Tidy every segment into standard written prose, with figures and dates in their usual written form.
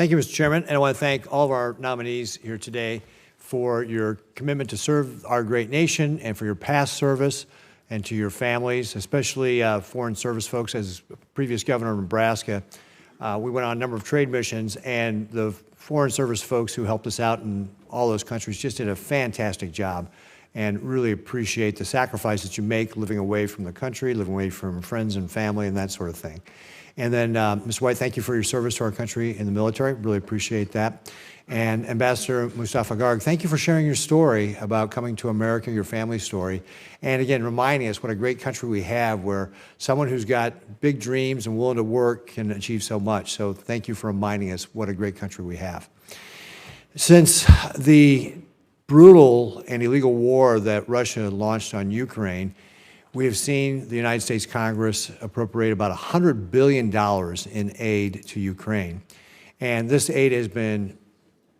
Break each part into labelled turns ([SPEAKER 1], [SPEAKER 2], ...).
[SPEAKER 1] Thank you, Mr. Chairman, and I want to thank all of our nominees here today for your commitment to serve our great nation and for your past service and to your families, especially foreign service folks. As previous governor of Nebraska, we went on a number of trade missions, and the foreign service folks who helped us out in all those countries just did a fantastic job, and really appreciate the sacrifice that you make living away from the country, living away from friends and family and that sort of thing. And then, Mr. White, thank you for your service to our country in the military. Really appreciate that. And Ambassador Mustafa Garg, thank you for sharing your story about coming to America, your family story. And again, reminding us what a great country we have, where someone who's got big dreams and willing to work can achieve so much. So thank you for reminding us what a great country we have. Since the brutal and illegal war that Russia launched on Ukraine, we have seen the United States Congress appropriate about $100 billion in aid to Ukraine. And this aid has been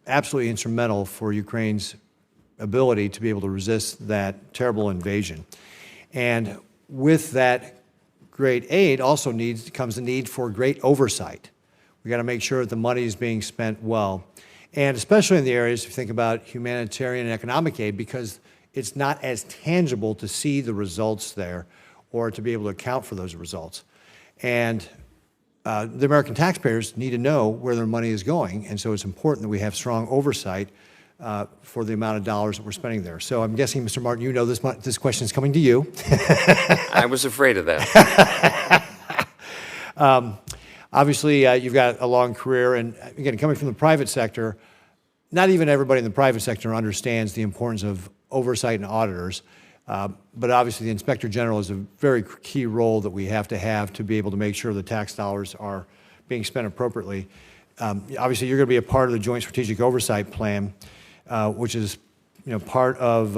[SPEAKER 1] absolutely instrumental for Ukraine's ability to be able to resist that terrible invasion. And with that great aid also comes the need for great oversight. We got to make sure that the money is being spent well. And especially in the areas, if you think about humanitarian and economic aid, because it's not as tangible to see the results there or to be able to account for those results. And the American taxpayers need to know where their money is going, and so it's important that we have strong oversight for the amount of dollars that we're spending there. So I'm guessing, Mr. Martin, you know this question is coming to you.
[SPEAKER 2] I was afraid of that.
[SPEAKER 1] Obviously, you've got a long career, and again, coming from the private sector, not even everybody in the private sector understands the importance of oversight and auditors, but obviously the Inspector General is a very key role that we have to be able to make sure the tax dollars are being spent appropriately. Obviously, you're going to be a part of the Joint Strategic Oversight Plan, which is part of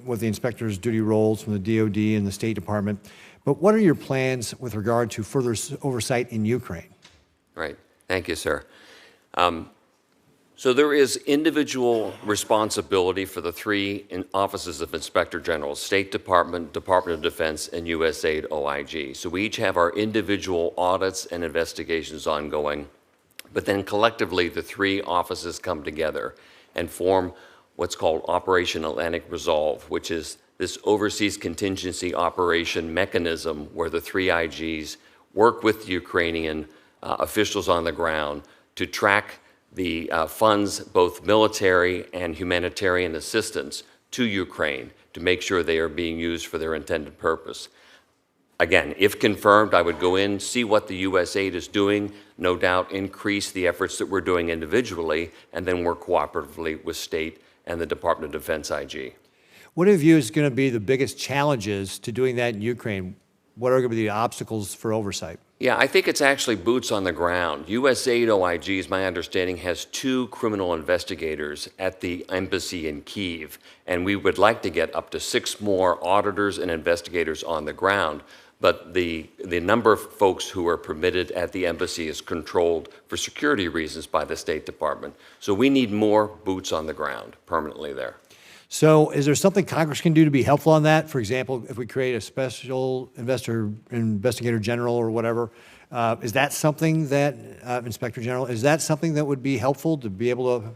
[SPEAKER 1] what the inspector's duty roles from the DOD and the State Department. But what are your plans with regard to further oversight in Ukraine?
[SPEAKER 2] Right. Thank you, sir. So there is individual responsibility for the three offices of Inspector General: State Department, Department of Defense, and USAID OIG. So we each have our individual audits and investigations ongoing, but then collectively the three offices come together and form what's called Operation Atlantic Resolve, which is this overseas contingency operation mechanism where the three IGs work with the Ukrainian officials on the ground to track the funds, both military and humanitarian assistance, to Ukraine to make sure they are being used for their intended purpose. Again, if confirmed, I would go in, see what the U.S. aid is doing, no doubt increase the efforts that we're doing individually, and then work cooperatively with state and the Department of Defense IG.
[SPEAKER 1] What do you view is going to be the biggest challenges to doing that in Ukraine? What are going to be the obstacles for oversight?
[SPEAKER 2] Yeah, I think it's actually boots on the ground. USAID OIG, is my understanding, has 2 criminal investigators at the embassy in Kyiv, and we would like to get up to 6 more auditors and investigators on the ground. But the number of folks who are permitted at the embassy is controlled for security reasons by the State Department. So we need more boots on the ground permanently there.
[SPEAKER 1] So is there something Congress can do to be helpful on that? For example, if we create a special investigator general or whatever, is that something that, Inspector General, is that something that would be helpful to be able to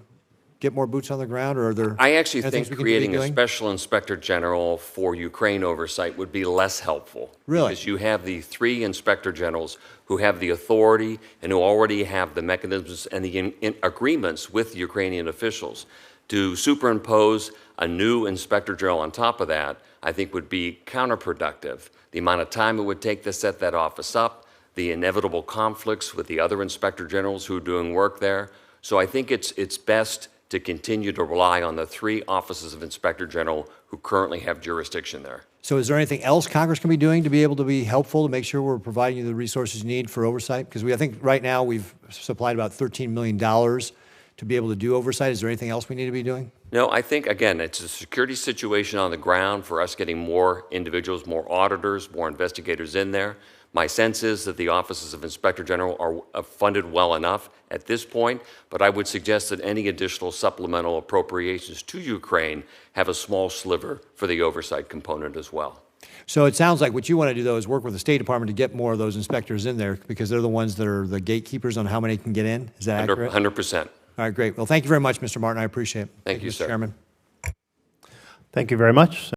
[SPEAKER 1] get more boots on the ground, or are there?
[SPEAKER 2] I actually think creating a special Inspector General for Ukraine oversight would be less helpful.
[SPEAKER 1] Really?
[SPEAKER 2] Because you have the 3 Inspector Generals who have the authority and who already have the mechanisms and the agreements with Ukrainian officials. To superimpose a new Inspector General on top of that, I think would be counterproductive. The amount of time it would take to set that office up, the inevitable conflicts with the other Inspector Generals who are doing work there. So I think it's best to continue to rely on the 3 offices of Inspector General who currently have jurisdiction there.
[SPEAKER 1] So is there anything else Congress can be doing to be able to be helpful to make sure we're providing you the resources you need for oversight? Because I think right now we've supplied about $13 million to be able to do oversight. Is there anything else we need to be doing?
[SPEAKER 2] No, I think, again, it's a security situation on the ground for us getting more individuals, more auditors, more investigators in there. My sense is that the offices of Inspector General are funded well enough at this point, but I would suggest that any additional supplemental appropriations to Ukraine have a small sliver for the oversight component as well.
[SPEAKER 1] So it sounds like what you want to do, though, is work with the State Department to get more of those inspectors in there because they're the ones that are the gatekeepers on how many can get in. Is that accurate?
[SPEAKER 2] 100%.
[SPEAKER 1] All right, great. Well, thank you very much, Mr. Martin. I appreciate it.
[SPEAKER 2] Thank you,
[SPEAKER 1] Mr.
[SPEAKER 2] sir.
[SPEAKER 1] Chairman.
[SPEAKER 3] Thank you very much.